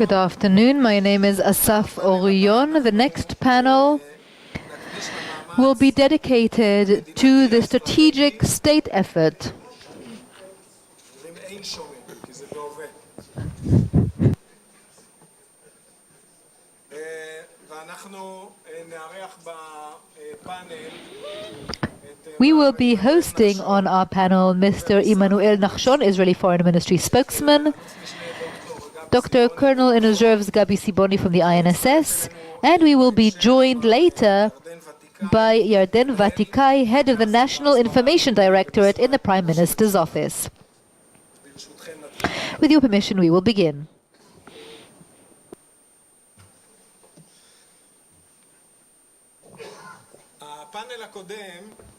Good afternoon. My name is Assaf Orion. The next panel will be dedicated to the strategic state effort. We will be hosting on our panel Mr. Emmanuel Nahshon, Israeli Foreign Ministry spokesman, Dr. Colonel in Reserves Gabi Siboni from the INSS, and we will be joined later by Yarden Vatikai, head of the National Information Directorate in the Prime Minister's office. With your permission, we will begin.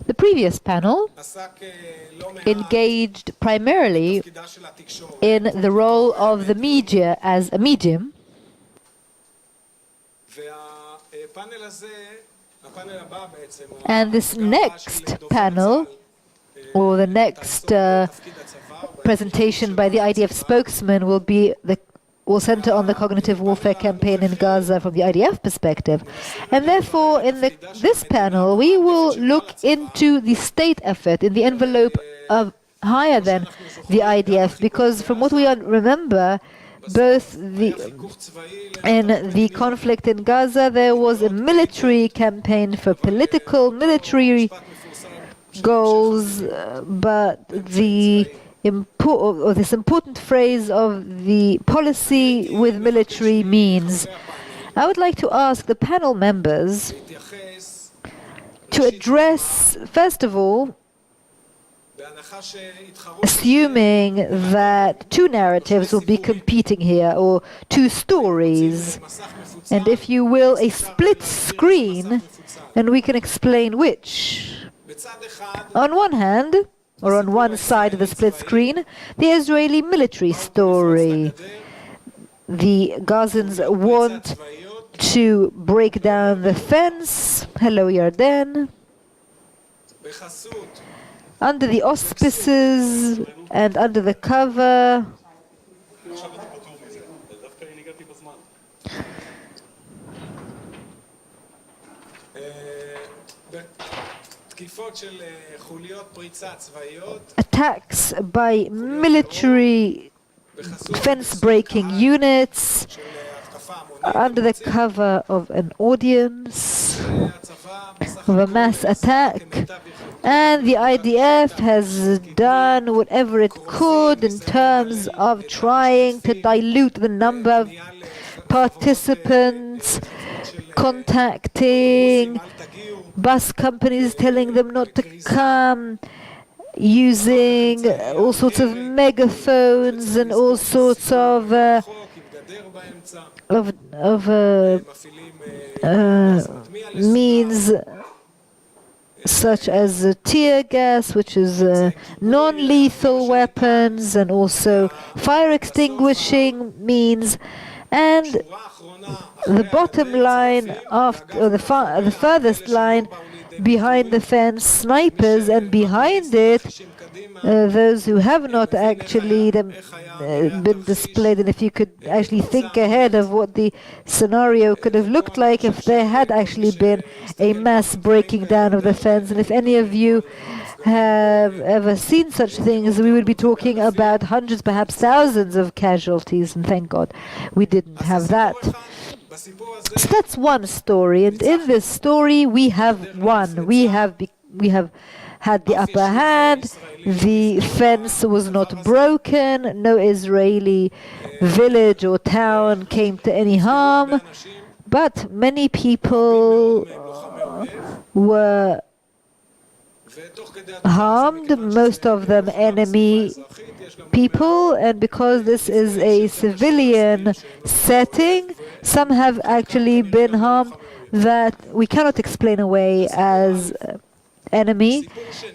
The previous panel engaged primarily in the role of the media as a medium, and this next panel, or the next presentation by the IDF spokesman, will center on the cognitive warfare campaign in Gaza from the IDF perspective. And therefore, in this panel, we will look into the state effort in the envelope of higher than the IDF, because from what we remember, both in the conflict in Gaza, there was a military campaign for political, military goals, but this important phrase of the policy with military means. I would like to ask the panel members to address, first of all, assuming that two narratives will be competing here, or two stories, and if you will, a split screen, and we can explain which. On one hand, or on one side of the split screen, the Israeli military story. The Gazans want to break down the fence. Hello, Yarden. Under the auspices and under the cover attacks by military fence-breaking units under the cover of an audience, of a mass attack, and the IDF has done whatever it could in terms of trying to dilute the number of participants, contacting bus companies, telling them not to come, using all sorts of megaphones and all sorts of means such as tear gas, which is non-lethal weapons, and also fire extinguishing means. And the bottom line, or the furthest line behind the fence, snipers, and behind it, those who have not actually been displayed. And if you could actually think ahead of what the scenario could have looked like if there had actually been a mass breaking down of the fence, and if any of you have ever seen such things, we would be talking about hundreds, perhaps thousands of casualties, and thank God we didn't have that. So that's one story, and in this story we have won. We have had the upper hand. The fence was not broken. No Israeli village or town came to any harm, but many people were harmed, most of them enemy people, and because this is a civilian setting, some have actually been harmed that we cannot explain away as enemy,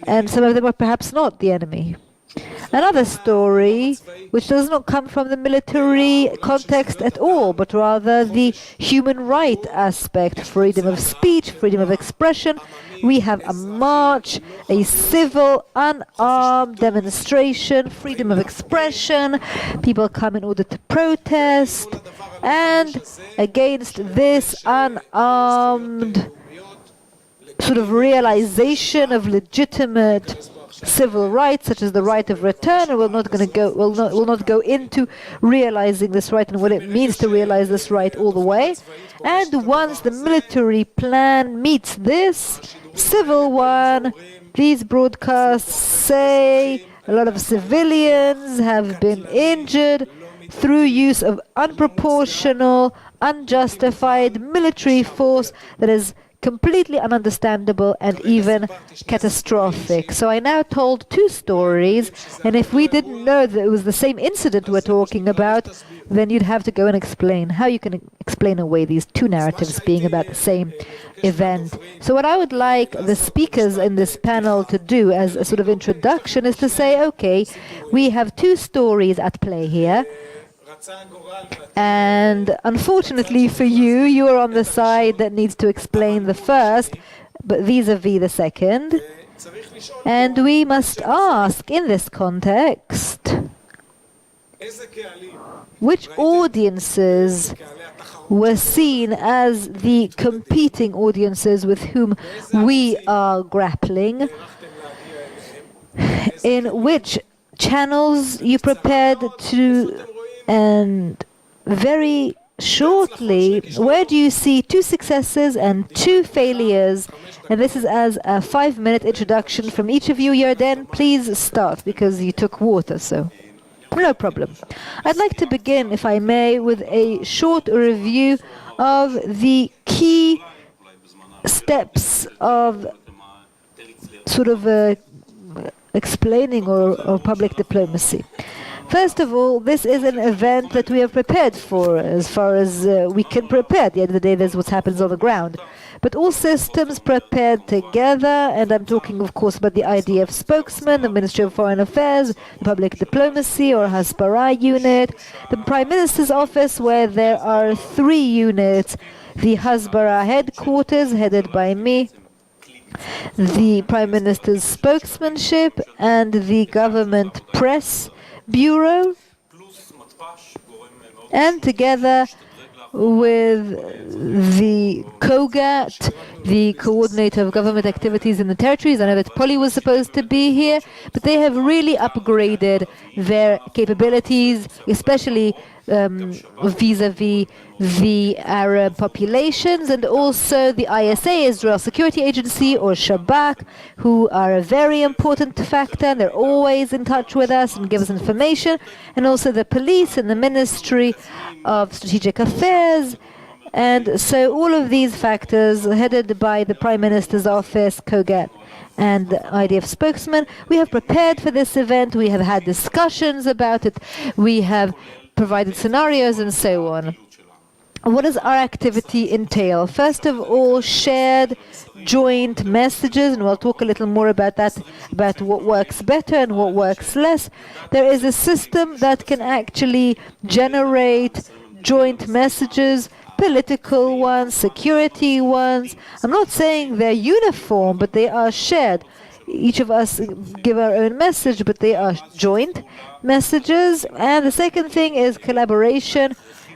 and some of them are perhaps not the enemy. Another story, which does not come from the military context at all, but rather the human right aspect, freedom of speech, freedom of expression. We have a march, a civil, unarmed demonstration, freedom of expression. People come in order to protest, and against this unarmed sort of realization of legitimate civil rights, such as the right of return, and we're not going to go, will not go into realizing this right and what it means to realize this right all the way. And once the military plan meets this civil one, these broadcasts say a lot of civilians have been injured through use of unproportional, unjustified military force that is completely ununderstandable and even catastrophic. So I now told two stories, and if we didn't know that it was the same incident we're talking about, then you'd have to go and explain how you can explain away these two narratives being about the same event. So what I would like the speakers in this panel to do as a sort of introduction is to say, okay, we have two stories at play here. And unfortunately for you, you are on the side that needs to explain the first, but vis-a-vis the second. And we must ask, in this context, which audiences were seen as the competing audiences with whom we are grappling? In which channels you prepared to, and very shortly, where do you see two successes and two failures? And this is as a 5-minute introduction from each of you. Yarden, please start, because you took water, so no problem. I'd like to begin, if I may, with a short review of the key steps of sort of explaining or public diplomacy. First of all, this is an event that we have prepared for as far as we can prepare. At the end of the day, there's what happens on the ground. But all systems prepared together, and I'm talking, of course, about the IDF spokesman, the Ministry of Foreign Affairs, the Public Diplomacy or Haspara unit, the Prime Minister's office, where there are 3 units, the Hasbara headquarters, headed by me, the Prime Minister's spokesmanship, and the Government Press Bureau, and together with the COGAT, the Coordinator of Government Activities in the Territories. I know that Poli was supposed to be here, but they have really upgraded their capabilities, especially vis-a-vis the Arab populations, and also the ISA, Israel Security Agency, or Shabak, who are a very important factor, and they're always in touch with us and give us information, and also the police and the Ministry of Strategic Affairs. And so all of these factors, headed by the Prime Minister's office, COGAT, and the IDF spokesman, we have prepared for this event, we have had discussions about it, we have provided scenarios and so on. What does our activity entail? First of all, shared joint messages, and we'll talk a little more about that, about what works better and what works less. There is a system that can actually generate joint messages, political ones, security ones. I'm not saying they're uniform, but they are shared. Each of us give our own message, but they are joint messages. And the second thing is collaboration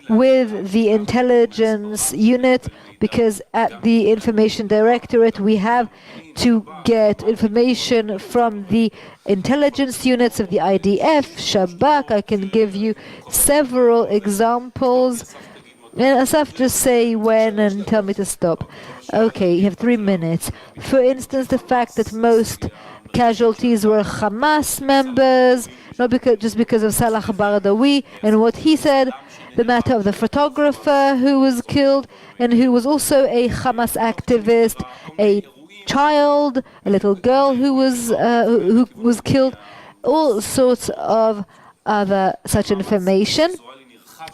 with the intelligence unit, because at the Information Directorate we have to get information from the intelligence units of the IDF, Shabak. I can give you several examples. And Assaf, just say when and tell me to stop. Okay, you have 3 minutes. For instance, the fact that most casualties were Hamas members, not just because of Salah Bardawi and what he said, the matter of the photographer who was killed and who was also a Hamas activist, a child, a little girl who was killed, all sorts of other such information.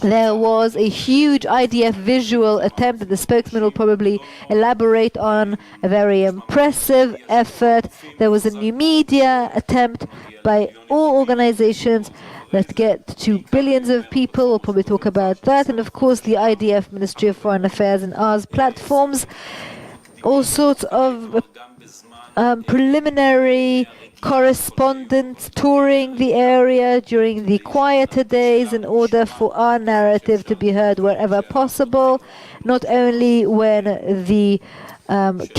There was a huge IDF visual attempt that the spokesman will probably elaborate on, a very impressive effort. There was a new media attempt, by all organizations that get to billions of people. We'll probably talk about that. And of course, the IDF, Ministry of Foreign Affairs, and ours platforms. All sorts of preliminary correspondents touring the area during the quieter days in order for our narrative to be heard wherever possible, not only when the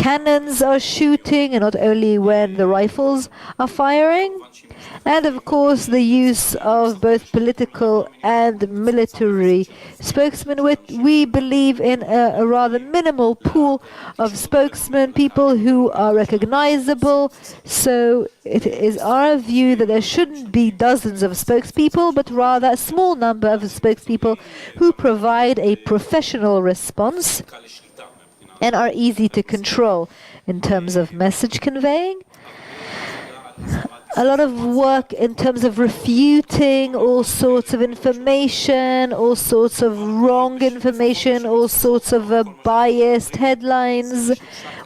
cannons are shooting and not only when the rifles are firing. And of course the use of both political and military spokesmen. We believe in a rather minimal pool of spokesmen, people who are recognizable. So it is our view that there shouldn't be dozens of spokespeople, but rather a small number of spokespeople who provide a professional response and are easy to control in terms of message conveying. A lot of work in terms of refuting all sorts of information, all sorts of wrong information, all sorts of biased headlines.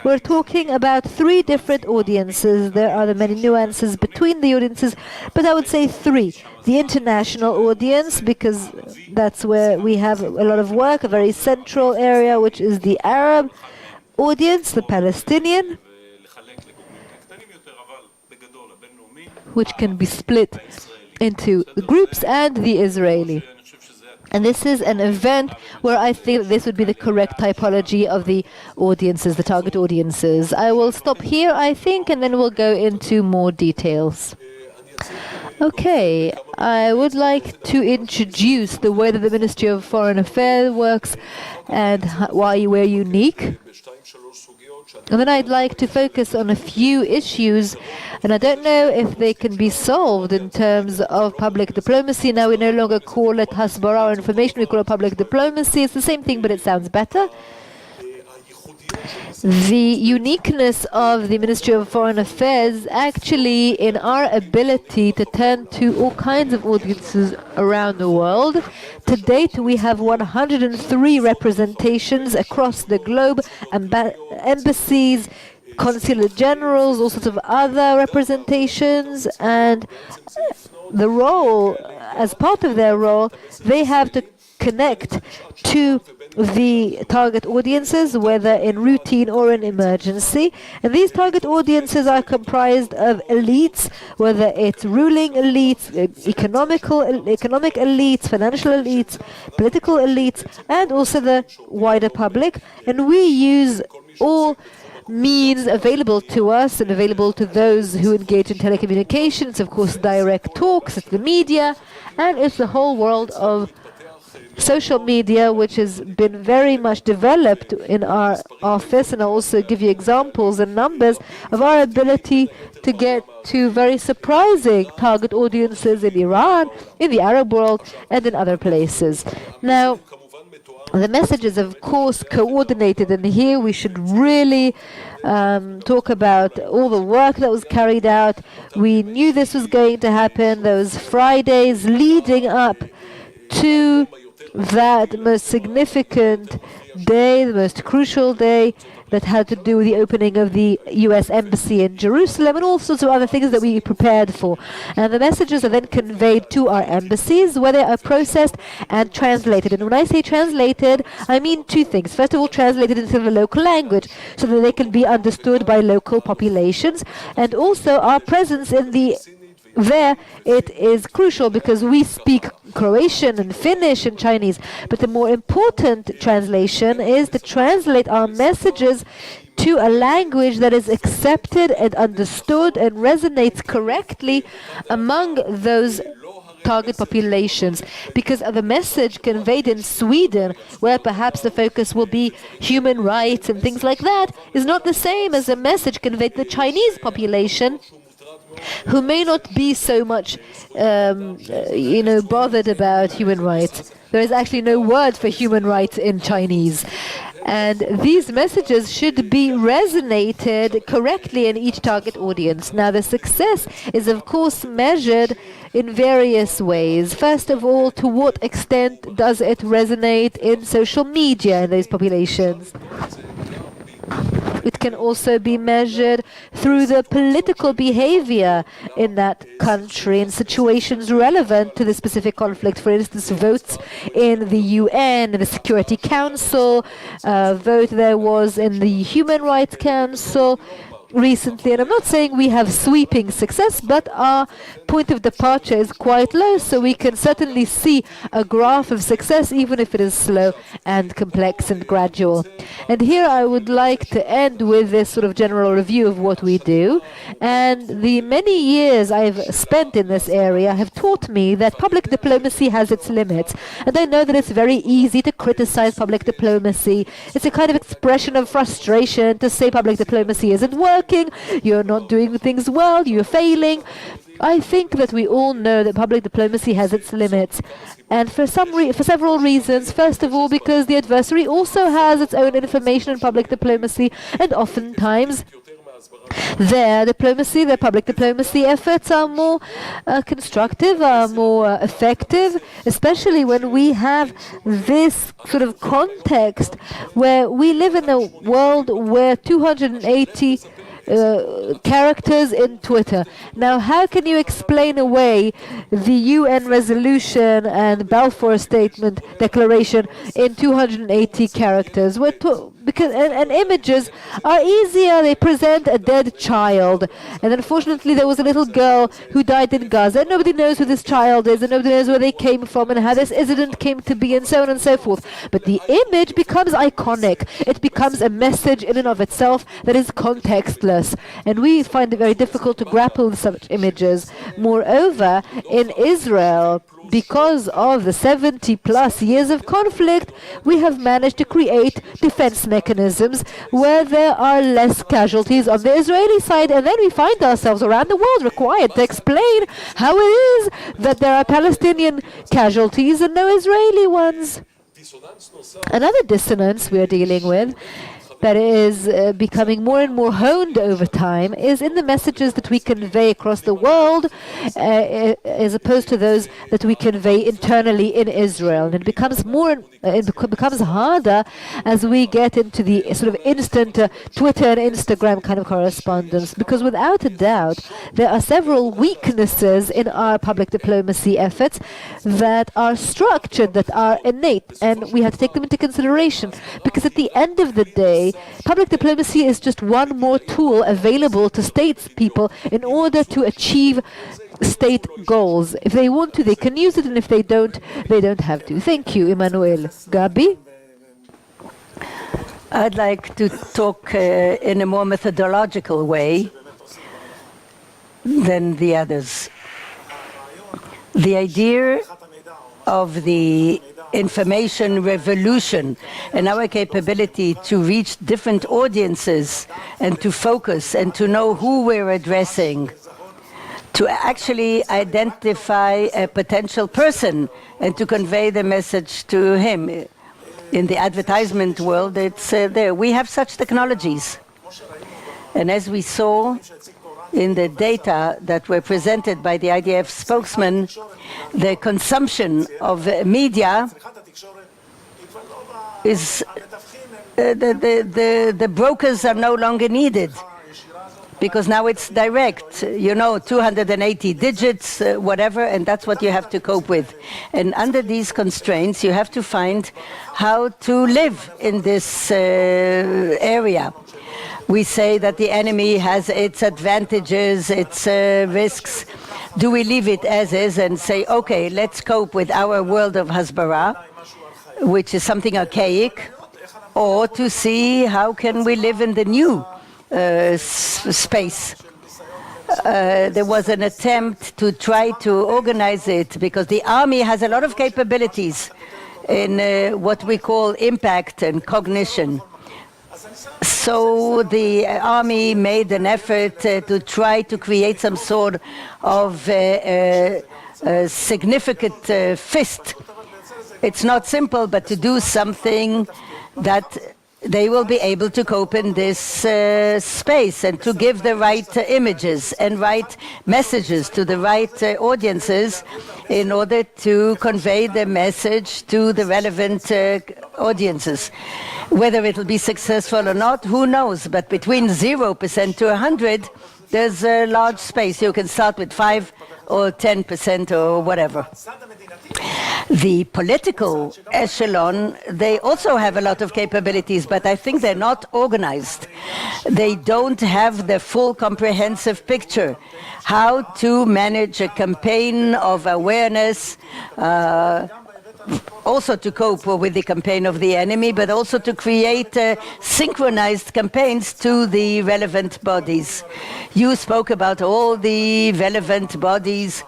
We're talking about 3 different audiences. There are the many nuances between the audiences, but I would say 3. The international audience, because that's where we have a lot of work, a very central area, which is the Arab audience, the Palestinian, which can be split into the groups, and the Israeli. And this is an event where I think this would be the correct typology of the audiences, the target audiences. I will stop here, I think, and then we'll go into more details. Okay, I would like to introduce the way that the Ministry of Foreign Affairs works and why we're unique. And then I'd like to focus on a few issues, and I don't know if they can be solved in terms of public diplomacy. Now we no longer call it hasbara or information, we call it public diplomacy. It's the same thing, but it sounds better. The uniqueness of the Ministry of Foreign Affairs actually in our ability to turn to all kinds of audiences around the world. To date, we have 103 representations across the globe, embassies, consulate generals, all sorts of other representations, and the role, as part of their role, they have to connect to the target audiences, whether in routine or in emergency. And these target audiences are comprised of elites, whether it's ruling elites, economic elites, financial elites, political elites, and also the wider public. And we use all means available to us and available to those who engage in telecommunications. Of course, direct talks, it's the media, and it's the whole world of social media, which has been very much developed in our office. And I'll also give you examples and numbers of our ability to get to very surprising target audiences in Iran, in the Arab world, and in other places. Now, the message is, of course, coordinated, and here we should really talk about all the work that was carried out. We knew this was going to happen. Those Fridays leading up to that most significant day, the most crucial day that had to do with the opening of the US Embassy in Jerusalem and all sorts of other things that we prepared for. And the messages are then conveyed to our embassies, where they are processed and translated. And when I say translated, I mean 2 things. First of all, translated into the local language so that they can be understood by local populations. And also our presence in there, it is crucial because we speak Croatian and Finnish and Chinese. But the more important translation is to translate our messages to a language that is accepted and understood and resonates correctly among those target populations, because the message conveyed in Sweden, where perhaps the focus will be human rights and things like that, is not the same as a message conveyed to the Chinese population, who may not be so much, bothered about human rights. There is actually no word for human rights in Chinese. And these messages should be resonated correctly in each target audience. Now, the success is, of course, measured in various ways. First of all, to what extent does it resonate in social media in those populations? It can also be measured through the political behavior in that country in situations relevant to the specific conflict. For instance, votes in the UN, in the Security Council, vote there was in the Human Rights Council recently. And I'm not saying we have sweeping success, but our point of departure is quite low, so we can certainly see a graph of success, even if it is slow and complex and gradual. And here I would like to end with this sort of general review of what we do. And the many years I've spent in this area have taught me that public diplomacy has its limits. And I know that it's very easy to criticize public diplomacy. It's a kind of expression of frustration to say public diplomacy isn't working, you're not doing things well, you're failing. I think that we all know that public diplomacy has its limits, and for several reasons. First of all, because the adversary also has its own information in public diplomacy, and oftentimes their public diplomacy efforts are more constructive, are more effective, especially when we have this sort of context where we live in a world where 280 characters in Twitter. Now, how can you explain away the UN resolution and Balfour Statement declaration in 280 characters? Because images are easier. They present a dead child, and unfortunately there was a little girl who died in Gaza, and nobody knows who this child is, and nobody knows where they came from and how this incident came to be, and so on and so forth. But the image becomes iconic. It becomes a message in and of itself that is contextless, and we find it very difficult to grapple with such images. Moreover, in Israel, because of the 70-plus years of conflict, we have managed to create defense mechanisms where there are less casualties on the Israeli side, and then we find ourselves around the world required to explain how it is that there are Palestinian casualties and no Israeli ones. Another dissonance we are dealing with that is becoming more and more honed over time is in the messages that we convey across the world as opposed to those that we convey internally in Israel. And it becomes becomes harder as we get into the sort of instant Twitter and Instagram kind of correspondence, because without a doubt there are several weaknesses in our public diplomacy efforts that are structured, that are innate, and we have to take them into consideration, because at the end of the day, public diplomacy is just one more tool available to statespeople in order to achieve state goals. If they want to, they can use it, and if they don't have to. Thank you, Emmanuel. Gabi? I'd like to talk in a more methodological way than the others. The idea of the information revolution and our capability to reach different audiences and to focus and to know who we're addressing, to actually identify a potential person and to convey the message to him. In the advertisement world, it's there. We have such technologies. And as we saw in the data that were presented by the IDF spokesman, the consumption of media is the brokers are no longer needed, because now it's direct, 280 digits, whatever, and that's what you have to cope with. And under these constraints, you have to find how to live in this area. We say that the enemy has its advantages, its risks. Do we leave it as is and say, okay, let's cope with our world of Hasbara, which is something archaic, or to see how can we live in the new space? There was an attempt to try to organize it, because the army has a lot of capabilities in what we call impact and cognition. So the army made an effort to try to create some sort of significant fist. It's not simple, but to do something that they will be able to cope in this space and to give the right images and right messages to the right audiences in order to convey the message to the relevant audiences. Whether it'll be successful or not, who knows? But between 0% to 100, there's a large space. You can start with 5 or 10% or whatever. The political echelon, they also have a lot of capabilities, but I think they're not organized. They don't have the full comprehensive picture. How to manage a campaign of awareness, also to cope with the campaign of the enemy, but also to create synchronized campaigns to the relevant bodies. You spoke about all the relevant bodies,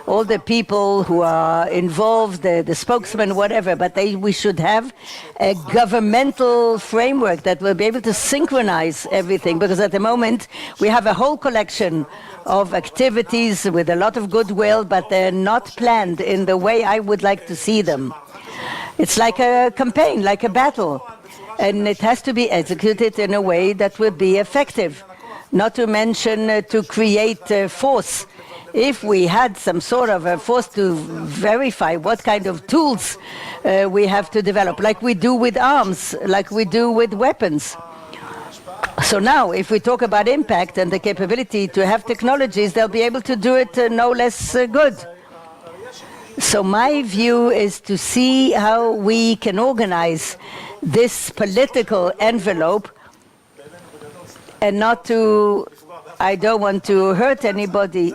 all the people who are involved, the spokesman, whatever, but we should have a governmental framework that will be able to synchronize everything, because at the moment we have a whole collection of activities with a lot of goodwill, but they're not planned in the way I would like to see them. It's like a campaign, like a battle, and it has to be executed in a way that would be effective, not to mention to create force. If we had some sort of a force to verify what kind of tools we have to develop, like we do with arms, like we do with weapons. So now, if we talk about impact and the capability to have technologies, they'll be able to do it no less good. So my view is to see how we can organize this political envelope and not to, I don't want to hurt anybody,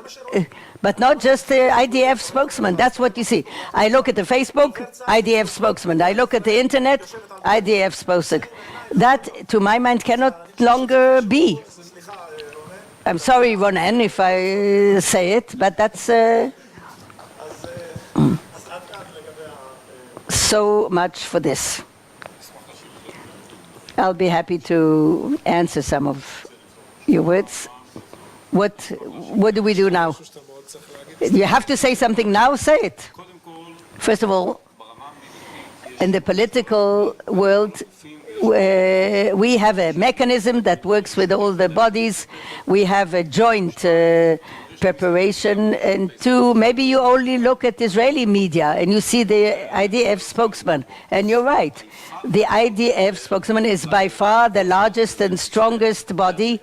but not just the IDF spokesman. That's what you see. I look at the Facebook, IDF spokesman. I look at the internet, IDF spokesman. That, to my mind, cannot longer be. I'm sorry, Ronan, if I say it, but that's so much for this. I'll be happy to answer some of your words. What do we do now? You have to say something now, say it. First of all, in the political world, we have a mechanism that works with all the bodies. We have a joint preparation. And two, maybe you only look at Israeli media and you see the IDF spokesman. And you're right. The IDF spokesman is by far the largest and strongest body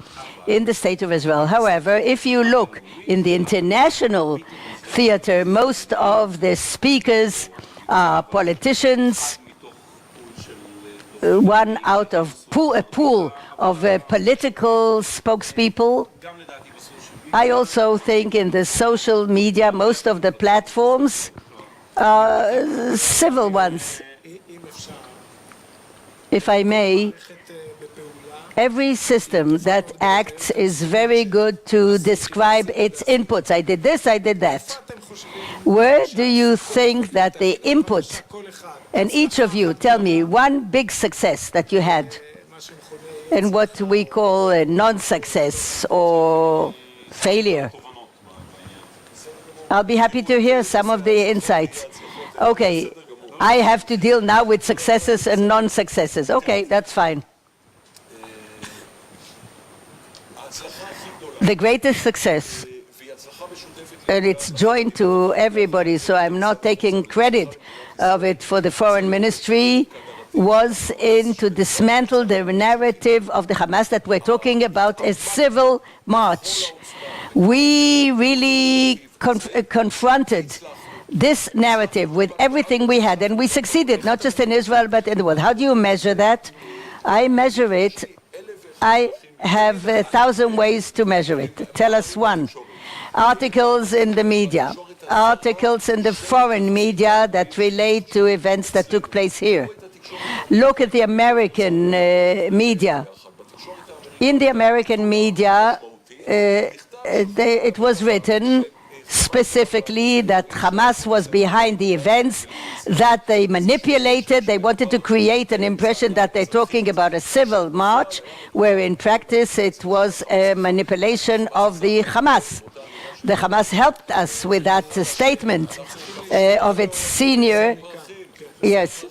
in the state of Israel. However, if you look in the international theater, most of the speakers are politicians, one out of a pool of political spokespeople. I also think in the social media, most of the platforms are civil ones. If I may, every system that acts is very good to describe its inputs. I did this, I did that. Where do you think that the input, and each of you, tell me one big success that you had, and what we call a non-success or failure? I'll be happy to hear some of the insights. Okay, I have to deal now with successes and non-successes. Okay, that's fine. The greatest success, and it's joined to everybody, so I'm not taking credit of it for the foreign ministry, was to dismantle the narrative of the Hamas that we're talking about a civil march. We really confronted this narrative with everything we had, and we succeeded, not just in Israel, but in the world. How do you measure that? I measure it. I have 1,000 ways to measure it. Tell us one. Articles in the media, articles in the foreign media that relate to events that took place here. Look at the American media. In the American media, it was written specifically that Hamas was behind the events, that they manipulated, they wanted to create an impression that they're talking about a civil march, where in practice it was a manipulation of the Hamas. The Hamas helped us with that statement of its senior, yes.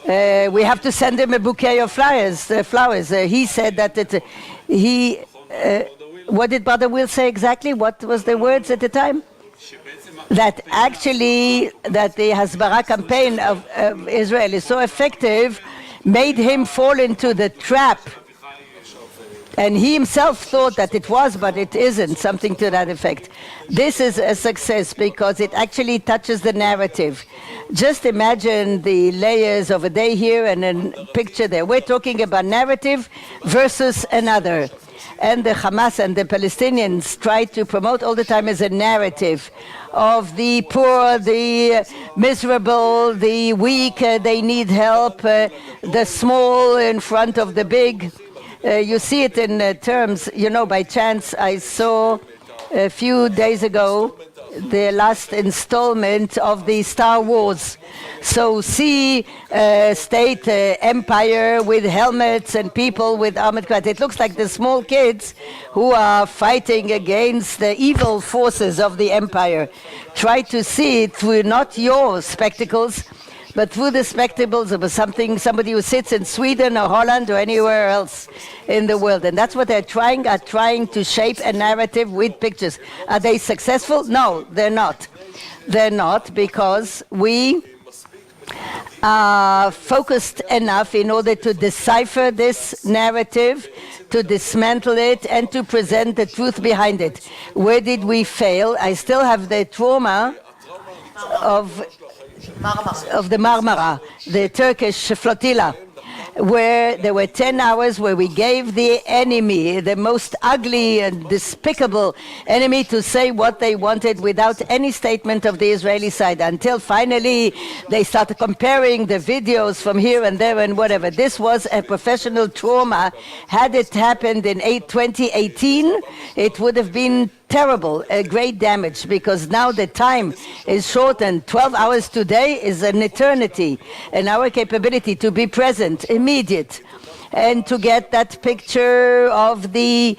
We have to send him a bouquet of flowers. He said that what did Brother Will say exactly? What was the words at the time? That actually, that the Hasbara campaign of Israel is so effective made him fall into the trap. And he himself thought that it was, but it isn't, something to that effect. This is a success because it actually touches the narrative. Just imagine the layers of a day here and a picture there. We're talking about narrative versus another. And the Hamas and the Palestinians try to promote all the time as a narrative of the poor, the miserable, the weak, they need help, the small in front of the big. You see it in terms, by chance I saw a few days ago the last installment of the Star Wars. So see state empire with helmets and people with armored cars. It looks like the small kids who are fighting against the evil forces of the empire. Try to see it through not your spectacles, but through the spectacles of somebody who sits in Sweden or Holland or anywhere else in the world. And that's what they're trying to shape a narrative with pictures. Are they successful? No, they're not. They're not, because we are focused enough in order to decipher this narrative, to dismantle it, and to present the truth behind it. Where did we fail? I still have the trauma of the Marmara, the Turkish flotilla, where there were 10 hours where we gave the enemy, the most ugly and despicable enemy, to say what they wanted without any statement of the Israeli side, until finally they started comparing the videos from here and there and whatever. This was a professional trauma. Had it happened in 2018, it would have been terrible, a great damage, because now the time is shortened. 12 hours today is an eternity, and our capability to be present, immediate, and to get that picture of the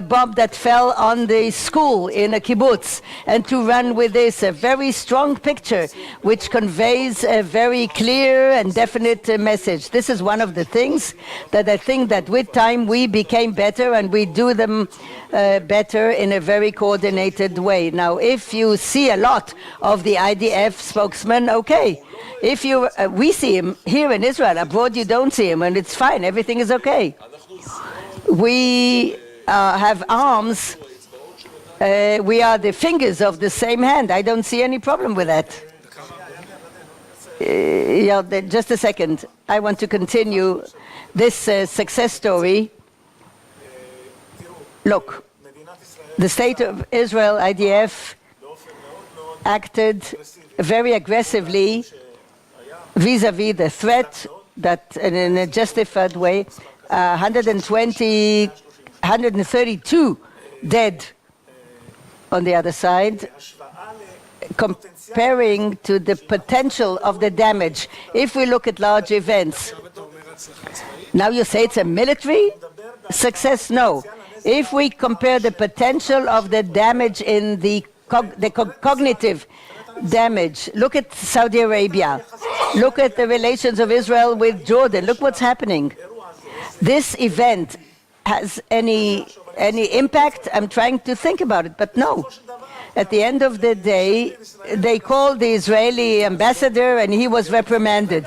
bomb that fell on the school in a kibbutz, and to run with this, a very strong picture which conveys a very clear and definite message. This is one of the things that I think that with time we became better, and we do them better in a very coordinated way. Now, if you see a lot of the IDF spokesman, okay. If we see him here in Israel, abroad you don't see him, and it's fine, everything is okay. We have arms, we are the fingers of the same hand. I don't see any problem with that. Just a second. I want to continue this success story. Look, the state of Israel, IDF, acted very aggressively vis-à-vis the threat, that in a justified way, 132 dead on the other side, comparing to the potential of the damage. If we look at large events, now you say it's a military success? No. If we compare the potential of the damage in the cognitive damage, look at Saudi Arabia, look at the relations of Israel with Jordan, look what's happening. This event has any impact? I'm trying to think about it, but no. At the end of the day, they called the Israeli ambassador and he was reprimanded.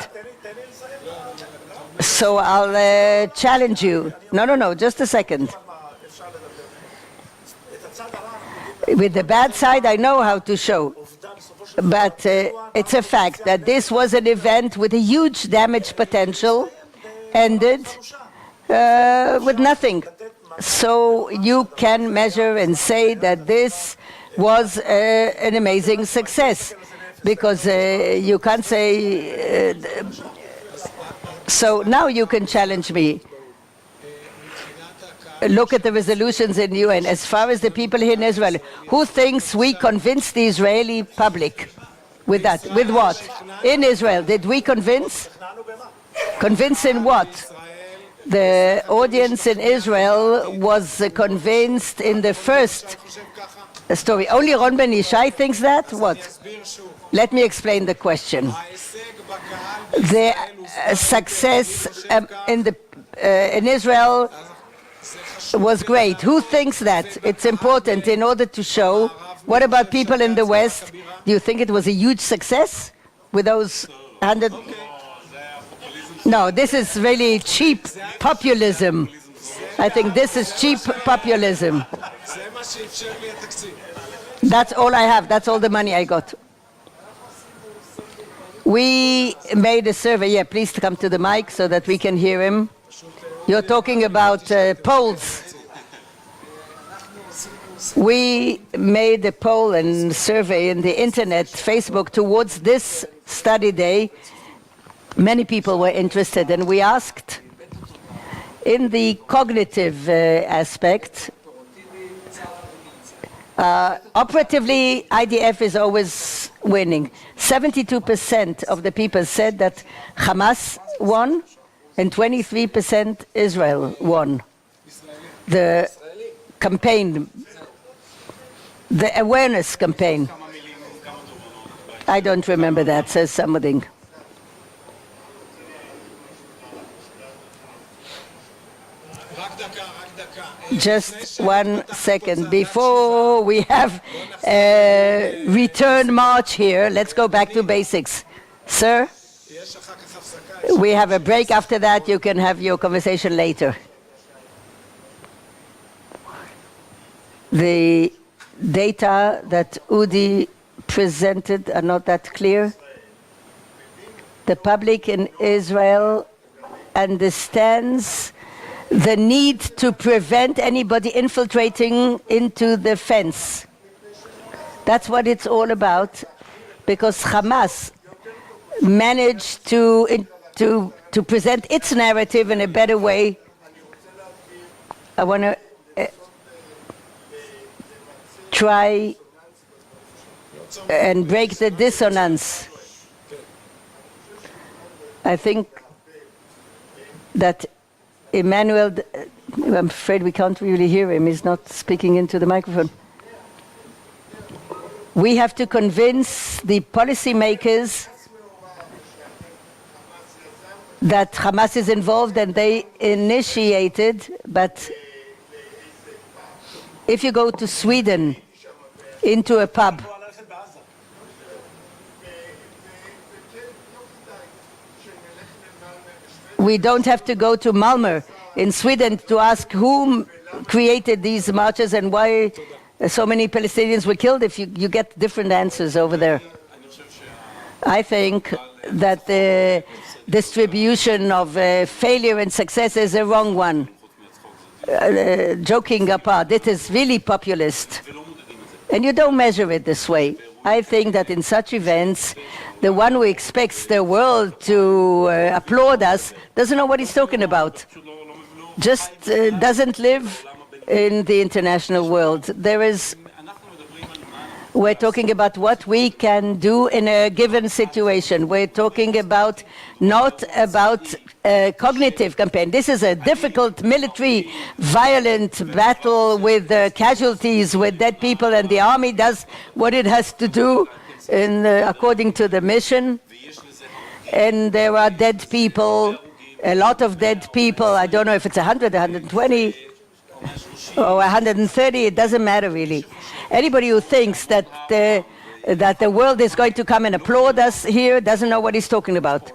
So I'll challenge you. No, just a second. With the bad side, I know how to show. But it's a fact that this was an event with a huge damage potential, ended with nothing. So you can measure and say that this was an amazing success, because you can't say... So now you can challenge me. Look at the resolutions in UN. As far as the people here in Israel, who thinks we convinced the Israeli public with that? With what? In Israel, did we convince? Convince in what? The audience in Israel was convinced in the first story. Only Ron Ben Ishai thinks that? What? Let me explain the question. The success in Israel was great. Who thinks that? It's important in order to show. What about people in the West? Do you think it was a huge success with those 100? No, this is really cheap populism. I think this is cheap populism. That's all I have. That's all the money I got. We made a survey. Yeah, please come to the mic so that we can hear him. You're talking about polls. We made a poll and survey in the internet, Facebook, towards this study day. Many people were interested, and we asked, in the cognitive aspect, operatively, IDF is always winning. 72% of the people said that Hamas won, and 23% Israel won. The campaign, the awareness campaign. I don't remember that, says something. Just 1 second. Before we have a return march here, let's go back to basics. Sir, we have a break after that. You can have your conversation later. The data that Udi presented are not that clear. The public in Israel understands the need to prevent anybody infiltrating into the fence. That's what it's all about, because Hamas managed to present its narrative in a better way. I want to try and break the dissonance. I think that Emmanuel, I'm afraid we can't really hear him. He's not speaking into the microphone. We have to convince the policymakers that Hamas is involved and they initiated, but if you go to Sweden, into a pub, we don't have to go to Malmö in Sweden to ask who created these marches and why so many Palestinians were killed. If you get different answers over there. I think that the distribution of failure and success is a wrong one. Joking apart, it is really populist. And you don't measure it this way. I think that in such events, the one who expects the world to applaud us doesn't know what he's talking about. Just doesn't live in the international world. We're talking about what we can do in a given situation. We're talking about not about a cognitive campaign. This is a difficult military, violent battle with casualties, with dead people, and the army does what it has to do according to the mission. And there are dead people, a lot of dead people. I don't know if it's 100, 120, or 130. It doesn't matter really. Anybody who thinks that the world is going to come and applaud us here doesn't know what he's talking about.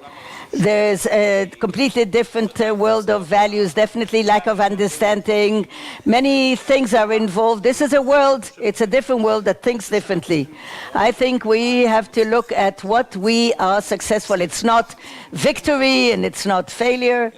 There's a completely different world of values, definitely lack of understanding. Many things are involved. This is a world, it's a different world that thinks differently. I think we have to look at what we are successful. It's not victory and it's not failure,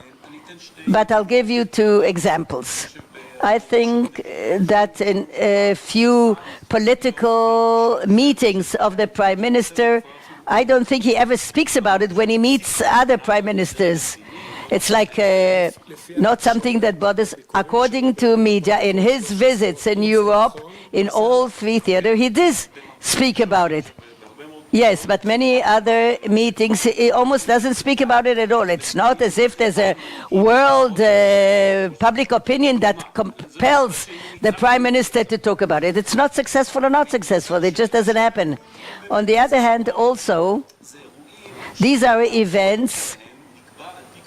but I'll give you 2 examples. I think that in a few political meetings of the Prime Minister, I don't think he ever speaks about it when he meets other prime ministers. It's like not something that bothers. According to media, in his visits in Europe, in all 3 theaters, he does speak about it. Yes, but many other meetings, he almost doesn't speak about it at all. It's not as if there's a world public opinion that compels the Prime Minister to talk about it. It's not successful or not successful. It just doesn't happen. On the other hand, also, these are events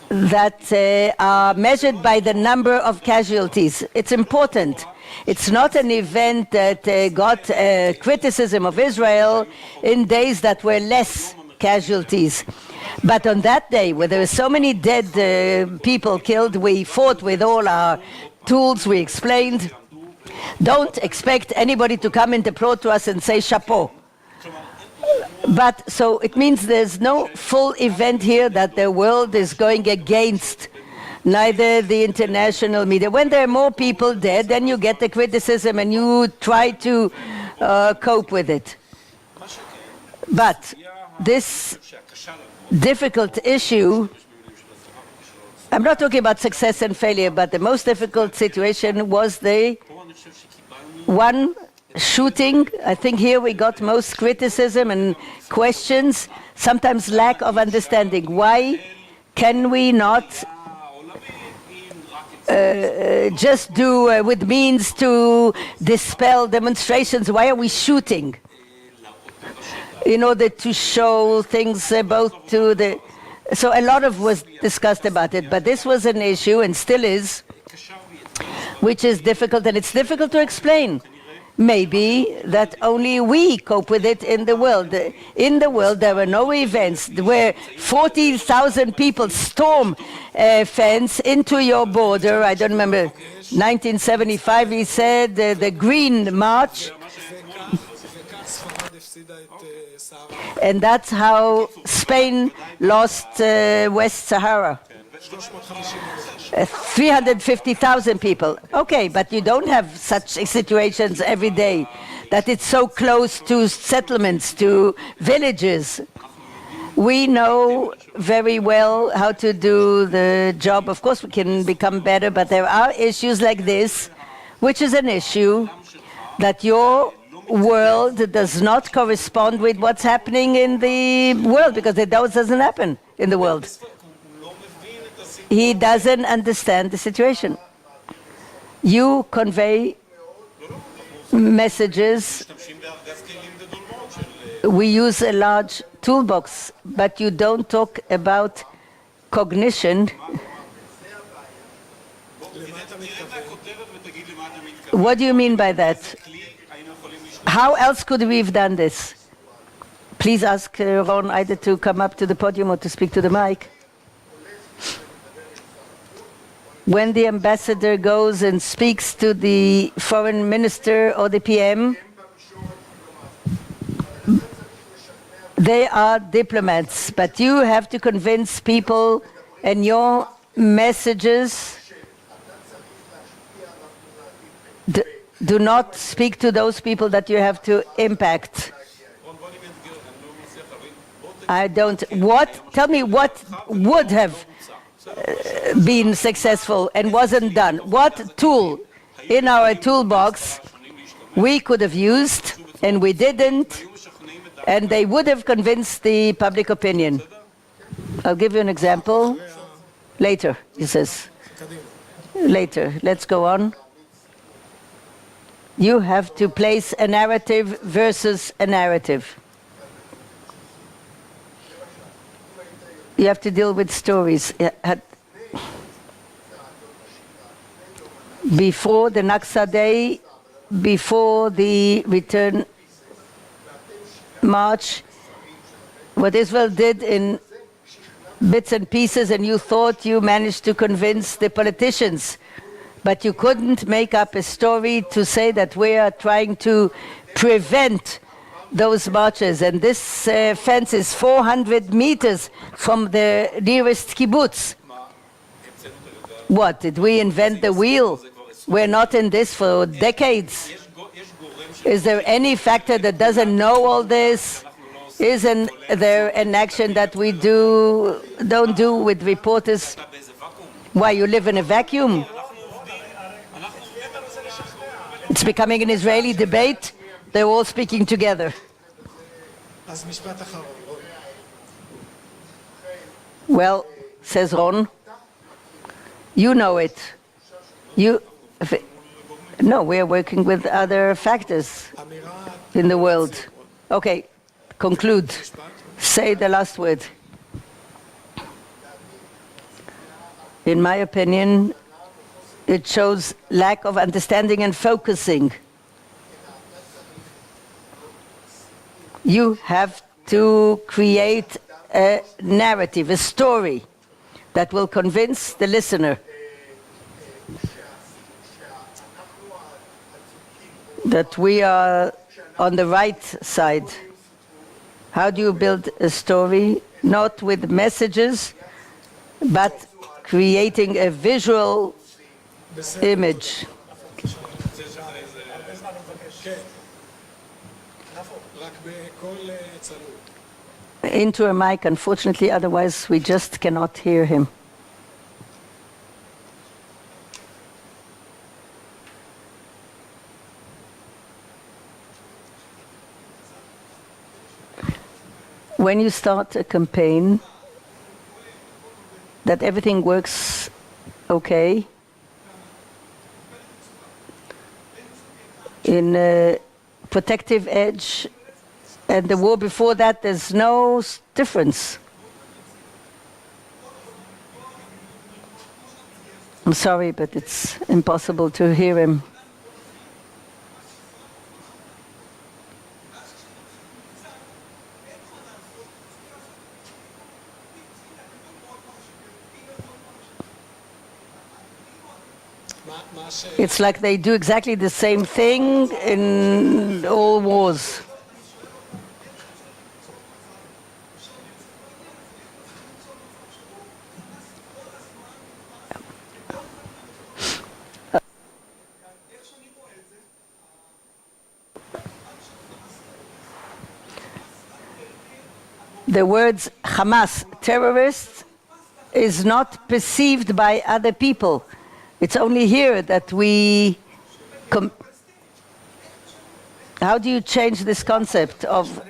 that are measured by the number of casualties. It's important. It's not an event that got criticism of Israel in days that were less casualties. But on that day, where there were so many dead people killed, we fought with all our tools, we explained. Don't expect anybody to come and applaud to us and say chapeau. But so it means there's no full event here that the world is going against, neither the international media. When there are more people dead, then you get the criticism and you try to cope with it. But this difficult issue, I'm not talking about success and failure, but the most difficult situation was the one shooting. I think here we got most criticism and questions, sometimes lack of understanding. Why can we not just do with means to dispel demonstrations? Why are we shooting? In order to show things both to the... So a lot of was discussed about it, but this was an issue, and still is, which is difficult, and it's difficult to explain. Maybe that only we cope with it in the world. In the world, there were no events where 40,000 people storm a fence into your border. I don't remember, 1975, he said, the Green March. And that's how Spain lost West Sahara. 350,000 people. Okay, but you don't have such situations every day, that it's so close to settlements, to villages. We know very well how to do the job. Of course, we can become better, but there are issues like this, which is an issue that your world does not correspond with what's happening in the world, because it doesn't happen in the world. He doesn't understand the situation. You convey messages. We use a large toolbox, but you don't talk about cognition. What do you mean by that? How else could we have done this? Please ask Ron either to come up to the podium or to speak to the mic. When the ambassador goes and speaks to the foreign minister or the PM, they are diplomats, but you have to convince people, and your messages do not speak to those people that you have to impact. I don't. Tell me what would have been successful and wasn't done. What tool in our toolbox we could have used and we didn't, and they would have convinced the public opinion. I'll give you an example later, he says. Later. Let's go on. You have to place a narrative versus a narrative. You have to deal with stories. Before the Naksa Day, before the return march, what Israel did in bits and pieces, and you thought you managed to convince the politicians, but you couldn't make up a story to say that we are trying to prevent those marches, and this fence is 400 meters from the nearest kibbutz. What, did we invent the wheel? We're not in this for decades. Is there any factor that doesn't know all this? Isn't there an action that we don't do with reporters? Why, you live in a vacuum? It's becoming an Israeli debate. They're all speaking together. Well, says Ron, you know it. No, we are working with other factors in the world. Okay, conclude. Say the last word. In my opinion, it shows lack of understanding and focusing. You have to create a narrative, a story that will convince the listener that we are on the right side. How do you build a story? Not with messages, but creating a visual image. Into a mic, unfortunately, otherwise we just cannot hear him. When you start a campaign, that everything works okay, in a protective edge, and the war before that, there's no difference. I'm sorry, but it's impossible to hear him. It's like they do exactly the same thing in all wars. The words Hamas, terrorists, is not perceived by other people. It's only here that we... How do you change this concept of...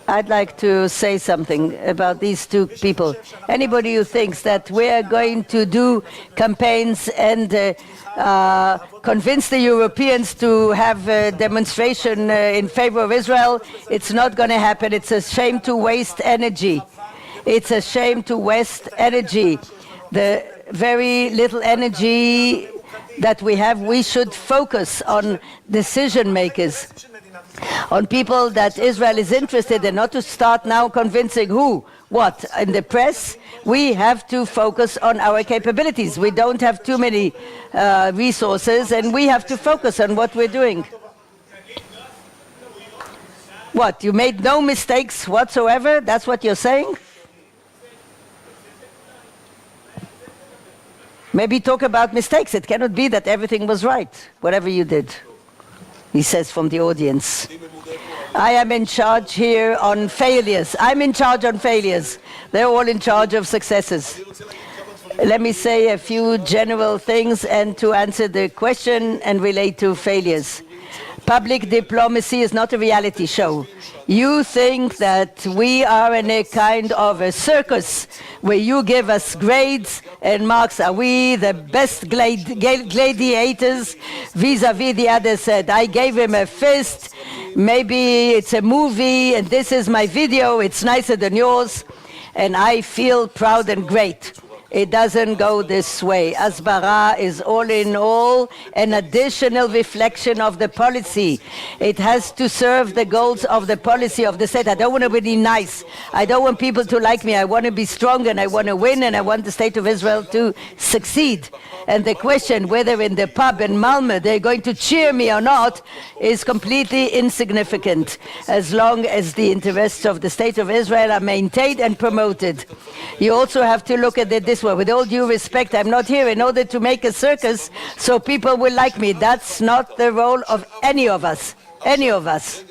I'd like to say something about these two people. Anybody who thinks that we're going to do campaigns and convince the Europeans to have a demonstration in favor of Israel, it's not going to happen. It's a shame to waste energy. It's a shame to waste energy. The very little energy that we have, we should focus on decision makers, on people that Israel is interested in, not to start now convincing who, what. In the press, we have to focus on our capabilities. We don't have too many resources, and we have to focus on what we're doing. What, you made no mistakes whatsoever? That's what you're saying? Maybe talk about mistakes. It cannot be that everything was right, whatever you did. He says from the audience. I am in charge here on failures. I'm in charge on failures. They're all in charge of successes. Let me say a few general things and to answer the question and relate to failures. Public diplomacy is not a reality show. You think that we are in a kind of a circus where you give us grades and marks. Are we the best gladiators vis-a-vis the other said? I gave him a fist. Maybe it's a movie and this is my video. It's nicer than yours. And I feel proud and great. It doesn't go this way. Asbara is all in all an additional reflection of the policy. It has to serve the goals of the policy of the state. I don't want to be nice. I don't want people to like me. I want to be strong and I want to win and I want the state of Israel to succeed. And the question whether in the pub in Malmö they're going to cheer me or not is completely insignificant as long as the interests of the state of Israel are maintained and promoted. You also have to look at it this way. With all due respect, I'm not here in order to make a circus so people will like me. That's not the role of any of us. Any of us.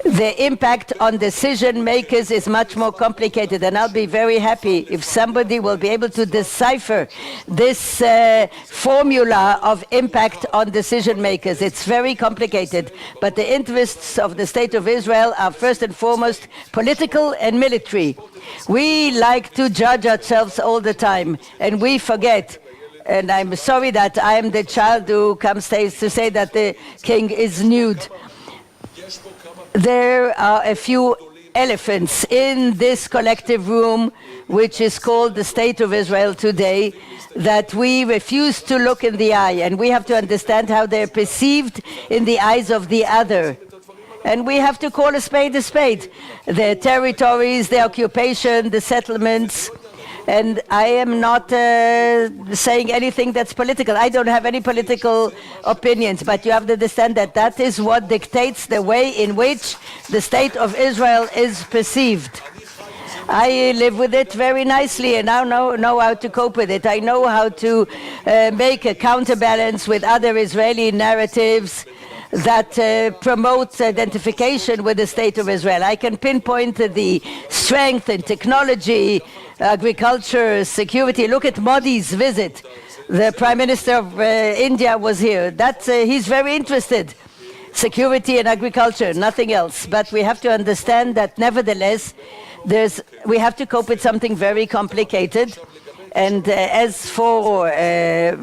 The impact on decision makers is much more complicated, and I'll be very happy if somebody will be able to decipher this formula of impact on decision makers. It's very complicated, but the interests of the State of Israel are first and foremost political and military. We like to judge ourselves all the time, and we forget. And I'm sorry that I am the child who comes to say that the king is nude. There are a few elephants in this collective room, which is called the State of Israel today, that we refuse to look in the eye, and we have to understand how they're perceived in the eyes of the other. And we have to call a spade a spade. The territories, the occupation, the settlements. And I am not saying anything that's political. I don't have any political opinions, but you have to understand that that is what dictates the way in which the State of Israel is perceived. I live with it very nicely, and I know how to cope with it. I know how to make a counterbalance with other Israeli narratives that promotes identification with the State of Israel. I can pinpoint the strength in technology, agriculture, security. Look at Modi's visit. The Prime Minister of India was here. He's very interested. Security and agriculture, nothing else. But we have to understand that nevertheless, we have to cope with something very complicated. And as for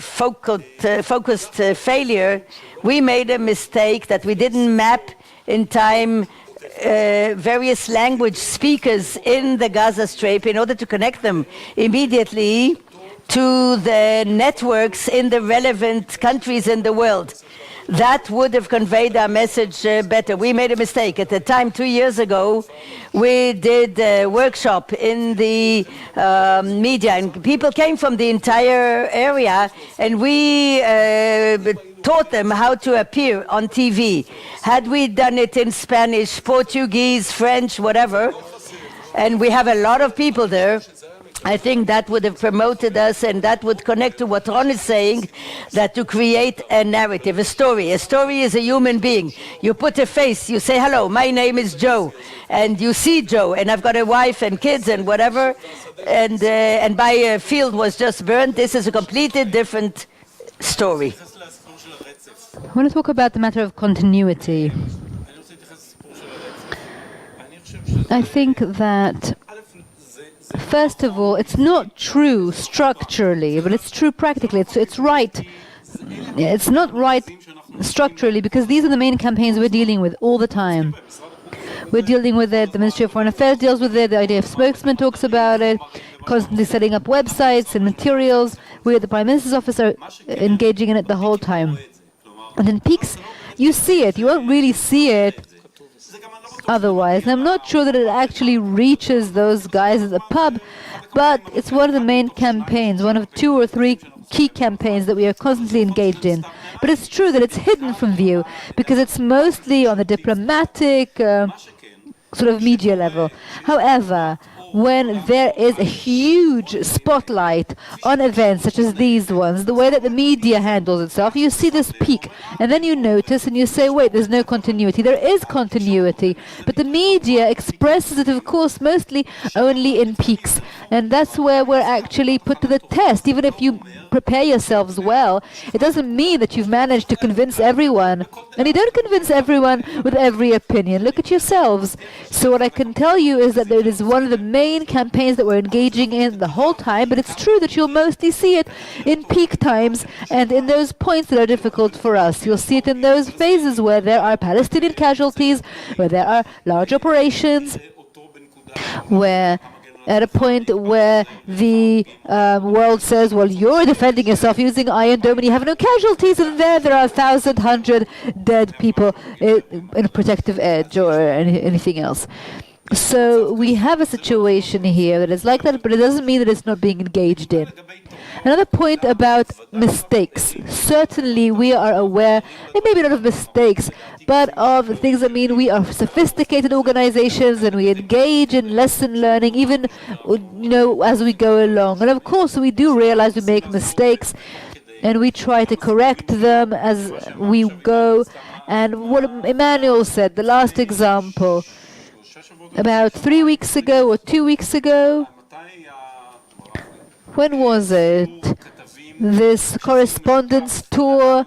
focused failure, we made a mistake that we didn't map in time various language speakers in the Gaza Strip in order to connect them immediately to the networks in the relevant countries in the world. That would have conveyed our message better. We made a mistake. At the time, 2 years ago, we did a workshop in the media, and people came from the entire area, and we taught them how to appear on TV. Had we done it in Spanish, Portuguese, French, whatever, and we have a lot of people there, I think that would have promoted us, and that would connect to what Ron is saying, that to create a narrative, a story. A story is a human being. You put a face, you say, hello, my name is Joe, and you see Joe, and I've got a wife and kids and whatever, and my field was just burned. This is a completely different story. I want to talk about the matter of continuity. I think that first of all, it's not true structurally, but it's true practically. It's right. It's not right structurally, because these are the main campaigns we're dealing with all the time. We're dealing with it. The Ministry of Foreign Affairs deals with it. The idea of Spokesman talks about it. Constantly setting up websites and materials. We at the Prime Minister's office are engaging in it the whole time. And in peaks, you see it. You won't really see it otherwise. And I'm not sure that it actually reaches those guys at the pub, but it's one of the main campaigns, one of 2 or 3 key campaigns that we are constantly engaged in. But it's true that it's hidden from view, because it's mostly on the diplomatic sort of media level. However, when there is a huge spotlight on events such as these ones, the way that the media handles itself, you see this peak, and then you notice and you say, wait, there's no continuity. There is continuity, but the media expresses it, of course, mostly only in peaks, and that's where we're actually put to the test. Even if you prepare yourselves well, it doesn't mean that you've managed to convince everyone, and you don't convince everyone with every opinion. Look at yourselves. So what I can tell you is that it is one of the main campaigns that we're engaging in the whole time, but it's true that you'll mostly see it in peak times and in those points that are difficult for us. You'll see it in those phases where there are Palestinian casualties, where there are large operations, where at a point where the world says, well, you're defending yourself using Iron Dome and you have no casualties, and there are 1,000, 100 dead people in a protective edge or anything else. So we have a situation here that is like that, but it doesn't mean that it's not being engaged in. Another point about mistakes. Certainly we are aware, maybe not of mistakes, but of things that mean we are sophisticated organizations and we engage in lesson learning, even as we go along. And of course we do realize we make mistakes and we try to correct them as we go. And what Emmanuel said, the last example, about 3 weeks ago or 2 weeks ago, when was it? This correspondence tour,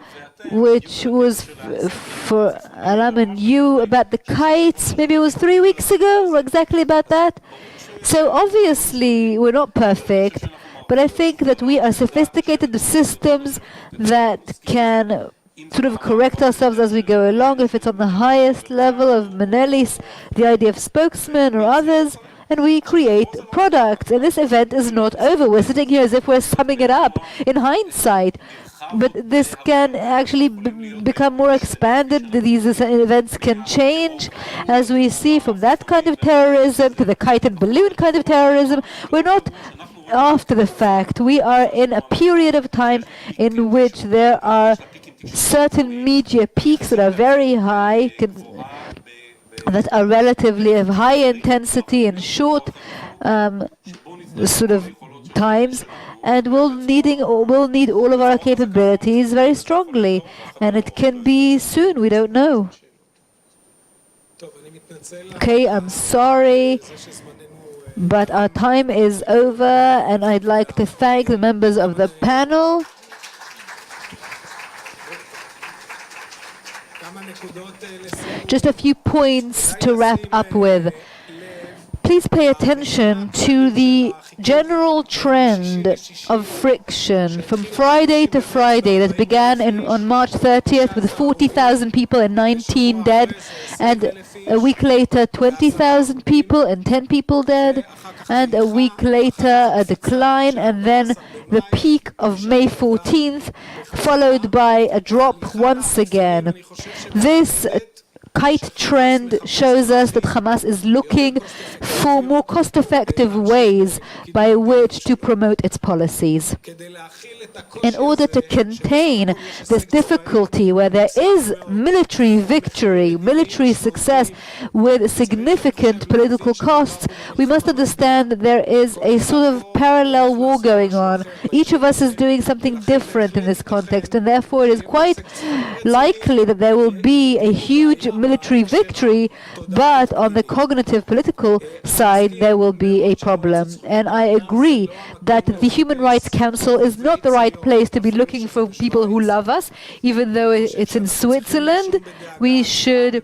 which was for Alam and you about the kites, maybe it was 3 weeks ago, or exactly about that. So obviously we're not perfect, but I think that we are sophisticated systems that can sort of correct ourselves as we go along, if it's on the highest level of Menelis, the idea of Spokesman or others, and we create products. And this event is not over. We're sitting here as if we're summing it up in hindsight. But this can actually become more expanded. These events can change, as we see, from that kind of terrorism to the kite and balloon kind of terrorism. We're not after the fact. We are in a period of time in which there are certain media peaks that are very high, that are relatively of high intensity and short sort of times, and we'll need all of our capabilities very strongly, and it can be soon, we don't know. Okay, I'm sorry, but our time is over, and I'd like to thank the members of the panel. Just a few points to wrap up with. Please pay attention to the general trend of friction from Friday to Friday that began on March 30th with 40,000 people and 19 dead, and a week later 20,000 people and 10 people dead, and a week later a decline, and then the peak of May 14th, followed by a drop once again. This kite trend shows us that Hamas is looking for more cost-effective ways by which to promote its policies. In order to contain this difficulty where there is military victory, military success with significant political costs, we must understand that there is a sort of parallel war going on. Each of us is doing something different in this context, and therefore it is quite likely that there will be a huge military victory, but on the cognitive political side there will be a problem. And I agree that the Human Rights Council is not the right place to be looking for people who love us, even though it's in Switzerland. We should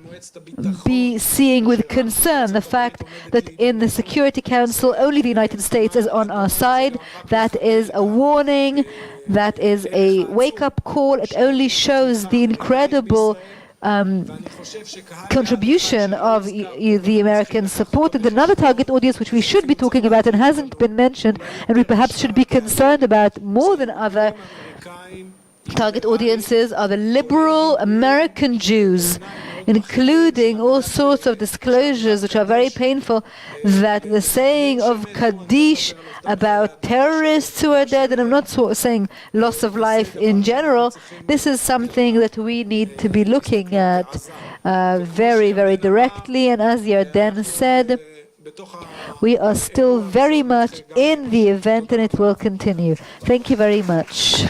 be seeing with concern the fact that in the Security Council only the United States is on our side. That is a warning, that is a wake-up call. It only shows the incredible contribution of the American support. And another target audience which we should be talking about and hasn't been mentioned, and we perhaps should be concerned about more than other target audiences, are the liberal American Jews, including all sorts of disclosures which are very painful, that the saying of Kaddish about terrorists who are dead, and I'm not saying loss of life in general, this is something that we need to be looking at very, very directly. And as Yarden said, we are still very much in the event, and it will continue. Thank you very much.